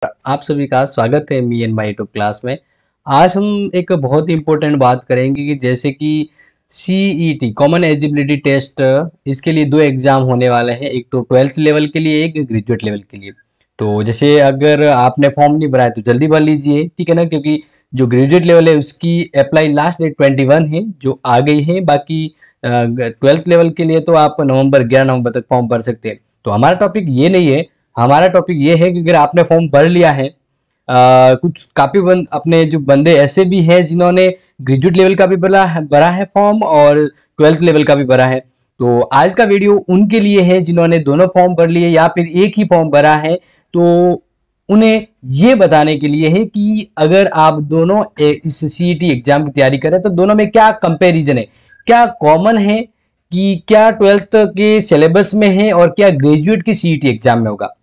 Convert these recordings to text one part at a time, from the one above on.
आप सभी का स्वागत है me and my YouTube class में। आज हम एक बहुत ही इम्पोर्टेंट बात करेंगे कि जैसे कि सीईटी कॉमन एलिजिबिलिटी टेस्ट, इसके लिए दो एग्जाम होने वाले हैं, एक तो 12th लेवल के लिए, एक ग्रेजुएट लेवल के लिए। तो जैसे अगर आपने फॉर्म नहीं भरा है तो जल्दी भर लीजिए, ठीक है ना, क्योंकि जो ग्रेजुएट लेवल है उसकी अप्लाई लास्ट डेट 21 है जो आ गई है। बाकी 12th लेवल के लिए तो आप 11 नवंबर तक फॉर्म भर सकते हैं। तो हमारा टॉपिक ये नहीं है, हमारा टॉपिक ये है कि अगर आपने फॉर्म भर लिया है, कुछ काफी अपने जो बंदे ऐसे भी हैं जिन्होंने ग्रेजुएट लेवल का भी भरा है फॉर्म और 12th लेवल का भी भरा है। तो आज का वीडियो उनके लिए है जिन्होंने दोनों फॉर्म भर लिए या फिर एक ही फॉर्म भरा है। तो उन्हें ये बताने के लिए है कि अगर आप दोनों इस सीईटी एग्जाम की तैयारी करें तो दोनों में क्या कंपैरिजन है, क्या कॉमन है, कि क्या 12th के सिलेबस में है और क्या ग्रेजुएट की सीईटी एग्जाम में होगा।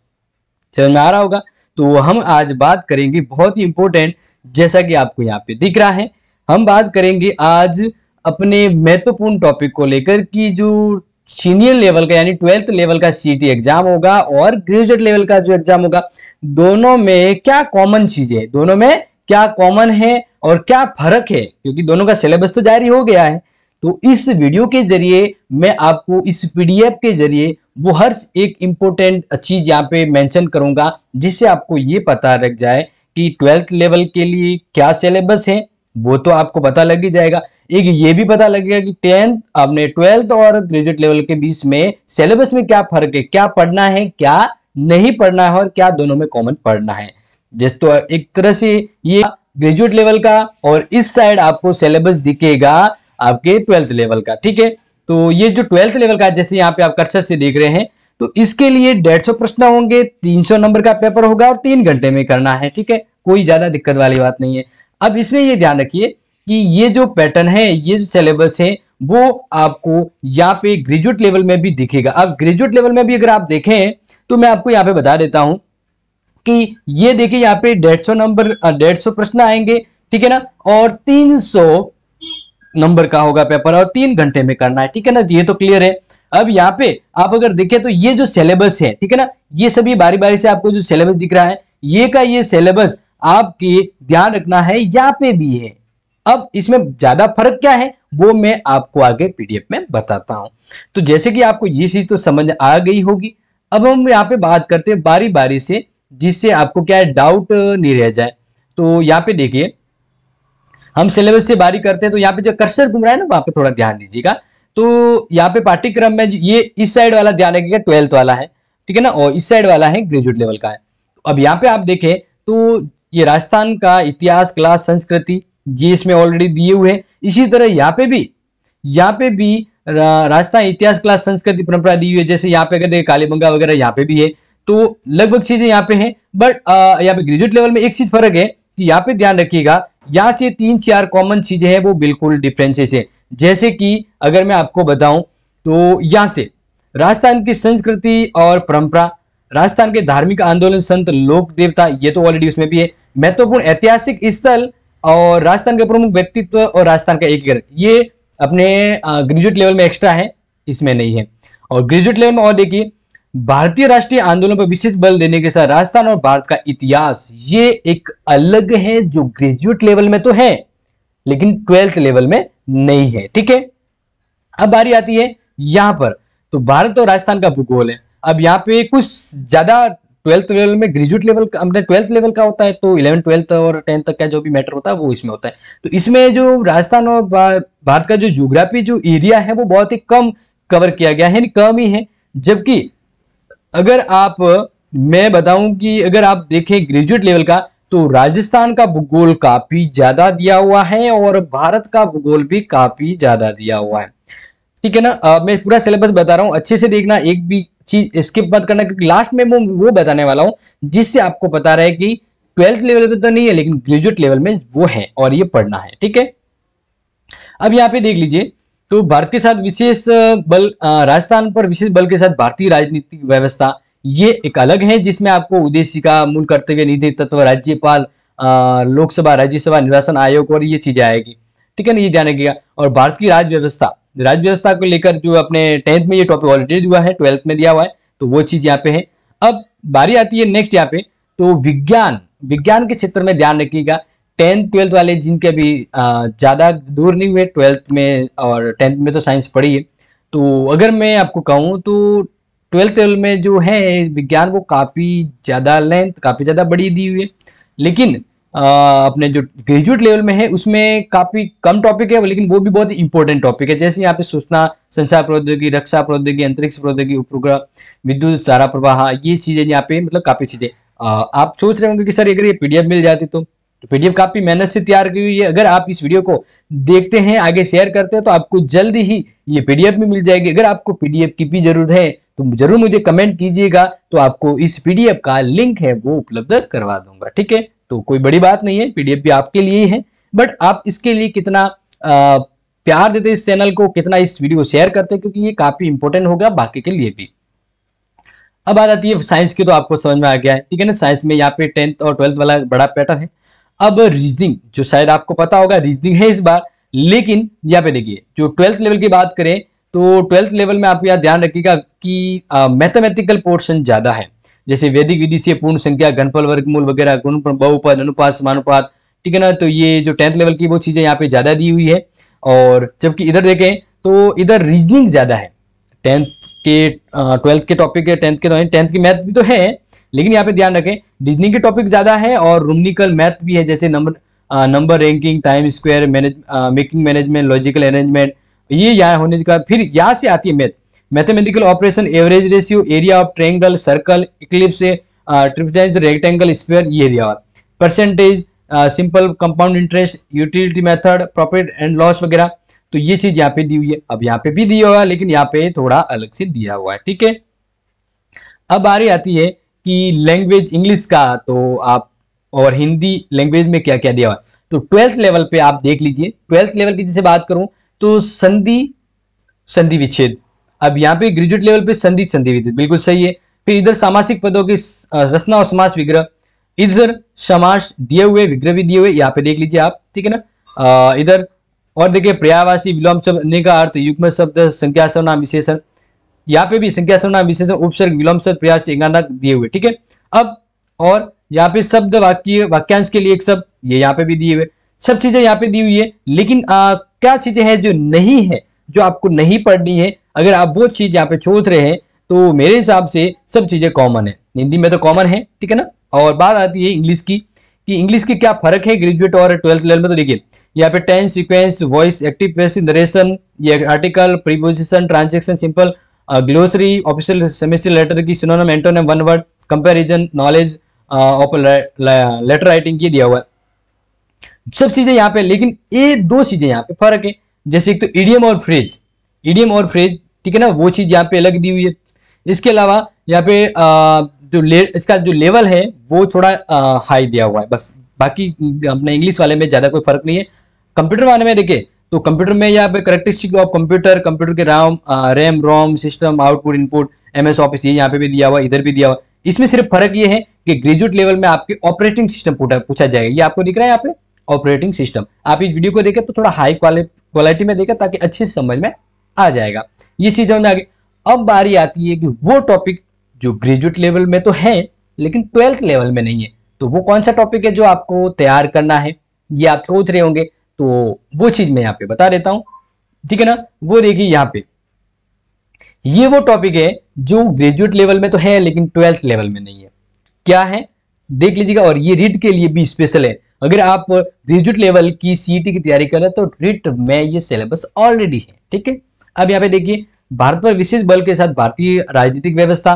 समझ में आ रहा होगा। तो हम आज बात करेंगे बहुत ही इंपॉर्टेंट, जैसा कि आपको यहाँ पे दिख रहा है, हम बात करेंगे आज अपने महत्वपूर्ण टॉपिक को लेकर कि जो सीनियर लेवल का यानी 12th लेवल का सीईटी एग्जाम होगा और ग्रेजुएट लेवल का जो एग्जाम होगा, दोनों में क्या कॉमन चीजें है, दोनों में क्या कॉमन है और क्या फर्क है, क्योंकि दोनों का सिलेबस तो जारी हो गया है। तो इस वीडियो के जरिए मैं आपको इस पीडीएफ के जरिए वो हर एक इंपॉर्टेंट चीज यहाँ पे मेंशन करूंगा, जिससे आपको ये पता लग जाए कि 12th लेवल के लिए क्या सिलेबस है, वो तो आपको पता लग ही जाएगा। एक ये भी पता लगेगा कि 10th आपने 12th और ग्रेजुएट लेवल के बीच में सिलेबस में क्या फर्क है, क्या पढ़ना है, क्या नहीं पढ़ना है और क्या दोनों में कॉमन पढ़ना है। जैसे तो एक तरह से ये ग्रेजुएट लेवल का और इस साइड आपको सिलेबस दिखेगा आपके 12th लेवल का, ठीक है। तो ये जो 12th लेवल का, जैसे यहाँ पे आप कर्सर से देख रहे हैं, तो इसके लिए 150 प्रश्न होंगे, 300 नंबर का पेपर होगा और 3 घंटे में करना है, ठीक है, कोई ज्यादा दिक्कत वाली बात नहीं है। अब इसमें ये ध्यान रखिए कि ये जो पैटर्न है, ये जो सिलेबस है, वो आपको यहाँ पे ग्रेजुएट लेवल में भी दिखेगा। अब ग्रेजुएट लेवल में भी अगर आप देखें तो मैं आपको यहाँ पे बता देता हूं कि ये देखिए यहाँ पे 150 प्रश्न आएंगे, ठीक है ना, और 300 नंबर का होगा पेपर और 3 घंटे में करना है, ठीक है ना, ये तो क्लियर है। अब यहाँ पे आप अगर देखें तो ये जो सिलेबस है, ठीक है ना, ये सभी बारी बारी से आपको जो सिलेबस दिख रहा है, ये सिलेबस आपके ध्यान रखना है, यहाँ पे भी है। अब इसमें ज्यादा फर्क क्या है वो मैं आपको आगे पीडीएफ में बताता हूं। तो जैसे कि आपको ये चीज तो समझ आ गई होगी। अब हम यहाँ पे बात करते हैं बारी बारी से, जिससे आपको क्या है डाउट नहीं रह जाए। तो यहाँ पे देखिए हम सिलेबस से बारी करते हैं, तो यहाँ पे जो कर्सर घूम रहा है ना वहां पे थोड़ा ध्यान दीजिएगा। तो यहाँ पे पाठ्यक्रम में ये इस साइड वाला ध्यान रखिएगा 12th वाला है, ठीक है ना, और इस साइड वाला है ग्रेजुएट लेवल का है। अब यहाँ पे आप देखें तो ये राजस्थान का इतिहास, कला, संस्कृति, ये इसमें ऑलरेडी दिए हुए हैं। इसी तरह यहाँ पे भी राजस्थान इतिहास, कला, संस्कृति, परंपरा दी हुई है। जैसे यहाँ पे अगर देखें कालीबंगा वगैरह यहाँ पे भी है, तो लगभग चीजें यहाँ पे हैं। बट यहाँ पे ग्रेजुएट लेवल में एक चीज फर्क है कि यहाँ पे ध्यान रखिएगा, यहाँ से 3-4 कॉमन चीजें हैं वो बिल्कुल डिफरेंसेस है। जैसे कि अगर मैं आपको बताऊं तो यहाँ से राजस्थान की संस्कृति और परंपरा, राजस्थान के धार्मिक आंदोलन, संत, लोक देवता, ये तो ऑलरेडी उसमें भी है। महत्वपूर्ण ऐतिहासिक स्थल और राजस्थान के प्रमुख व्यक्तित्व और राजस्थान का एकीकरण, ये अपने ग्रेजुएट लेवल में एक्स्ट्रा है, इसमें नहीं है। और ग्रेजुएट लेवल में और देखिए भारतीय राष्ट्रीय आंदोलन पर विशेष बल देने के साथ राजस्थान और भारत का इतिहास, ये एक अलग है जो ग्रेजुएट लेवल में तो है लेकिन 12th लेवल में नहीं है, ठीक है। अब बारी आती है यहां पर, तो भारत और राजस्थान का भूगोल है। अब यहाँ पे कुछ ज्यादा 12th लेवल में ग्रेजुएट लेवल का, अपने 12th लेवल का होता है, तो 11, 12th और 10th तक का जो भी मैटर होता है वो इसमें होता है। तो इसमें जो राजस्थान और भारत का जो ज्योग्राफी जो एरिया है वो बहुत ही कम कवर किया गया है, कम ही है। जबकि अगर आप, मैं बताऊं कि अगर आप देखें ग्रेजुएट लेवल का, तो राजस्थान का भूगोल काफी ज्यादा दिया हुआ है और भारत का भूगोल भी काफी ज्यादा दिया हुआ है, ठीक है ना। मैं पूरा सिलेबस बता रहा हूं, अच्छे से देखना, एक भी चीज स्किप मत करना, क्योंकि लास्ट में वो बताने वाला हूं जिससे आपको पता रहे कि 12th लेवल पे तो नहीं है लेकिन ग्रेजुएट लेवल में वो है और ये पढ़ना है, ठीक है। अब यहाँ पे देख लीजिए, तो भारत के साथ विशेष बल, राजस्थान पर विशेष बल के साथ भारतीय राजनीतिक व्यवस्था, ये एक अलग है, जिसमें आपको उद्देशिका, मूल कर्तव्य, निधि तत्व, राज्यपाल, लोकसभा, राज्यसभा, निर्वाचन आयोग और ये चीजें आएगी, ठीक है ना, ये ध्यान रखिएगा। और भारत की राज्य व्यवस्था को लेकर जो अपने 10th में ये टॉपिक ऑलरेडी हुआ है, 12th में दिया हुआ है, तो वो चीज यहाँ पे है। अब बारी आती है नेक्स्ट यहाँ पे, तो विज्ञान विज्ञान के क्षेत्र में ध्यान रखिएगा। 10th 12th वाले जिनके अभी ज़्यादा दूर नहीं हुए 12th में और 10th में तो साइंस पढ़ी है, तो अगर मैं आपको कहूँ तो 12th लेवल में जो है विज्ञान वो काफ़ी ज़्यादा लेंथ काफ़ी ज़्यादा बड़ी दी हुई है, लेकिन अपने जो ग्रेजुएट लेवल में है उसमें काफ़ी कम टॉपिक है, लेकिन वो भी बहुत इंपॉर्टेंट टॉपिक है। जैसे यहाँ पे सूचना संचार प्रौद्योगिकी, रक्षा प्रौद्योगिकी, अंतरिक्ष प्रौद्योगिकी, उपग्रह, विद्युत धारा प्रवाह, ये चीज़ें यहाँ पे मतलब काफ़ी चीज़ें। आप सोच रहे होंगे कि सर अगर ये पीडीएफ मिल जाती तो पीडीएफ काफी मेहनत से तैयार की हुई है। अगर आप इस वीडियो को देखते हैं, आगे शेयर करते हैं, तो आपको जल्दी ही ये पीडीएफ भी मिल जाएगी। अगर आपको पीडीएफ की भी जरूरत है तो जरूर मुझे कमेंट कीजिएगा, तो आपको इस पीडीएफ का लिंक है वो उपलब्ध करवा दूंगा। ठीक है, तो कोई बड़ी बात नहीं है, पीडीएफ भी आपके लिए ही है, बट आप इसके लिए कितना प्यार देते इस चैनल को, कितना इस वीडियो को शेयर करते हैं, क्योंकि ये काफी इंपॉर्टेंट होगा बाकी के लिए भी। अब बात आती है साइंस की, तो आपको समझ में आ गया है, ठीक है ना। साइंस में यहाँ पे 10th और 12th वाला बड़ा पैटर्न है। अब रीजनिंग, जो शायद आपको पता होगा रीजनिंग है इस बार, लेकिन यहाँ पे देखिए जो 12th लेवल की बात करें तो 12th लेवल में आप यहाँ ध्यान रखिएगा कि मैथमेटिकल पोर्शन ज्यादा है, जैसे वैदिक विधि से पूर्ण संख्या, घनफल, वर्गमूल वगैरह, गुण, बहुपद, अनुपात, समानुपात, ठीक है ना। तो ये जो 10th लेवल की वो चीजें यहाँ पे ज्यादा दी हुई है, और जबकि इधर देखें तो इधर रीजनिंग ज्यादा है। 10th के 12th के टॉपिक है, 10th के तो 10th की मैथ भी तो है, लेकिन यहाँ पे ध्यान रखें रीजनिंग के टॉपिक ज्यादा है और न्यूमेरिकल मैथ भी है, जैसे number ranking, time square, making management, logical arrangement, ये यहाँ होने का। फिर यहाँ से आती है math, mathematical operation, average ratio, area of triangle, circle, eclipse, trapezoid, rectangle, sphere, ये area, percentage, simple compound interest, utility method, profit and loss वगैरह। तो ये चीज यहाँ पे दी हुई है। अब यहाँ पे भी दिया हुआ है, लेकिन यहाँ पे थोड़ा अलग से दिया हुआ है, ठीक है। अब बारी आती है कि लैंग्वेज इंग्लिश का, तो आप और हिंदी लैंग्वेज में क्या क्या दिया हुआ है। तो 12th लेवल पे आप देख लीजिए, 12th लेवल की जैसे बात करूं तो संधि विच्छेद। अब यहाँ पे ग्रेजुएट लेवल पे संधि विच्छेद बिल्कुल सही है। फिर इधर सामासिक पदों की रचना और समास विग्रह, इधर समास दिए हुए, विग्रह भी दिए हुए, यहाँ पे देख लीजिए आप, ठीक है ना। इधर और देखिए पर्यायवाची विलोम शब्द का अर्थ, युग्म शब्द, संख्या सर्वनाम विशेषण, यहाँ पे भी संख्या सर्वनाम विशेषण, उपसर्ग, विलोम शब्द, प्रयास, एकांक दिए हुए, ठीक है। अब और यहाँ पे शब्द, वाक्य, वाक्यांश के लिए एक शब्द, ये यहाँ पे भी दिए हुए, सब चीजें यहाँ पे दी हुई है। लेकिन क्या चीजें हैं जो नहीं है, जो आपको नहीं पढ़नी है, अगर आप वो चीज यहाँ पे सोच रहे हैं तो मेरे हिसाब से सब चीजें कॉमन है। हिंदी में तो कॉमन है, ठीक है ना। और बात आती है इंग्लिश की, कि इंग्लिश की क्या फर्क है ग्रेजुएट और 12th लेवल में। तो देखिए यहाँ पे tense, sequence, voice, active passive, narration, ये article, preposition, transaction, simple, glossary, official semester letter की synonym, antonym, one word, comparison, knowledge of letter writing, ये दिया हुआ है सब चीजें यहाँ पे। लेकिन ये दो चीजें यहाँ पे फर्क है, जैसे एक तो इडियम और फ्रेज, ठीक है ना, वो चीज यहाँ पे अलग दी हुई है। इसके अलावा यहाँ पे इसका जो लेवल है वो थोड़ा हाई दिया हुआ है, बस। बाकी अपने इंग्लिश वाले में ज्यादा कोई फर्क नहीं है। कंप्यूटर वाले में देखे तो कंप्यूटर में यहाँ पे करेक्टरिस्टिक ऑफ कंप्यूटर के RAM ROM system, output input, MS office, ये यहाँ पे भी दिया हुआ, इधर भी दिया हुआ। इसमें सिर्फ फर्क ये है कि ग्रेजुएट लेवल में आपके ऑपरेटिंग सिस्टम पूछा जाएगा, ये आपको दिख रहा है यहाँ पे ऑपरेटिंग सिस्टम। आप इस वीडियो को देखें तो थोड़ा हाई क्वालिटी में देखें ताकि अच्छे से समझ में आ जाएगा, ये चीज समझ में आ गई। अब बारी आती है कि वो टॉपिक जो ग्रेजुएट लेवल में तो है लेकिन 12th लेवल में नहीं है, तो वो कौन सा टॉपिक है जो आपको तैयार करना है, ये आप सोच रहे होंगे, तो वो चीज मैं यहाँ पे बता देता हूं, ठीक है ना। वो देखिए यहाँ पे ये वो टॉपिक है जो ग्रेजुएट लेवल में तो है लेकिन 12th लेवल में नहीं है। क्या है देख लीजिएगा, और ये रीट के लिए भी स्पेशल है। अगर आप ग्रेजुएट लेवल की सीईटी की तैयारी कर रहे हैं तो रीट में ये सिलेबस ऑलरेडी है, ठीक है। अब यहाँ पे देखिए भारत पर विशेष बल के साथ भारतीय राजनीतिक व्यवस्था,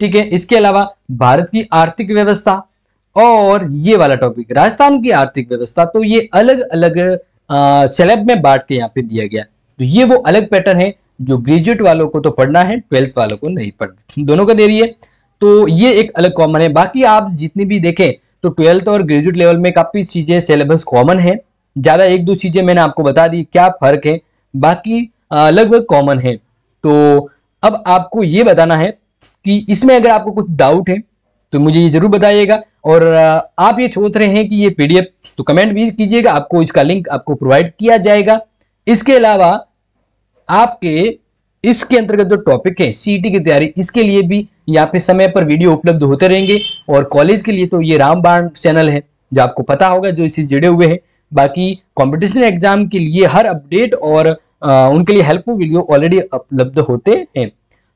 ठीक है। इसके अलावा भारत की आर्थिक व्यवस्था, और ये वाला टॉपिक राजस्थान की आर्थिक व्यवस्था, तो ये अलग अलग सिलेब में बांट के यहाँ पे दिया गया। तो ये वो अलग पैटर्न है जो ग्रेजुएट वालों को तो पढ़ना है, 12th वालों को नहीं पढ़ना, दोनों को दे रही है। तो ये एक अलग कॉमन है। बाकी आप जितनी भी देखें तो 12th और ग्रेजुएट लेवल में काफी चीजें सिलेबस कॉमन है, ज्यादा एक दो चीजें मैंने आपको बता दी क्या फर्क है, बाकी लगभग कॉमन है। तो अब आपको ये बताना है कि इसमें अगर आपको कुछ डाउट है तो मुझे ये जरूर बताइएगा, और आप ये सोच रहे हैं कि ये PDF, तो कमेंट भी कीजिएगा, आपको इसका लिंक आपको प्रोवाइड किया जाएगा। इसके अलावा आपके इसके अंतर्गत जो टॉपिक है सीईटी की तैयारी, इसके लिए भी यहाँ पे समय पर वीडियो उपलब्ध होते रहेंगे। और कॉलेज के लिए तो ये रामबाण चैनल है जो आपको पता होगा, जो इसी जुड़े हुए हैं। बाकी कंपटीशन एग्जाम के लिए हर अपडेट और उनके लिए हेल्पफुल वीडियो ऑलरेडी उपलब्ध होते हैं।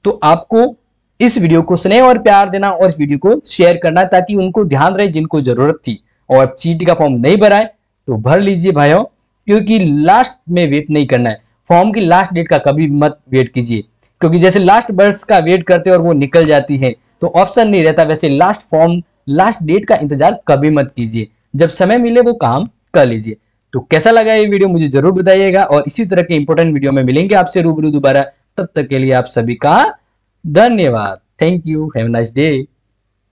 तो आपको इस वीडियो को स्नेह और प्यार देना और इस वीडियो को शेयर करना, ताकि उनको ध्यान रहे जिनको जरूरत थी। और सीईटी का फॉर्म नहीं भरा है तो भर लीजिए भाइयों, क्योंकि लास्ट में वेट नहीं करना है। फॉर्म की लास्ट डेट का कभी मत वेट कीजिए, क्योंकि जैसे लास्ट वर्ष का वेट करते और वो निकल जाती है तो ऑप्शन नहीं रहता, वैसे लास्ट डेट का इंतजार कभी मत कीजिए। जब समय मिले वो काम कर लीजिए। तो कैसा लगा ये वीडियो मुझे जरूर बताइएगा, और इसी तरह के इंपॉर्टेंट वीडियो में मिलेंगे आपसे रूबरू दोबारा। तब तक के लिए आप सभी का धन्यवाद। Thank you. Have a nice day.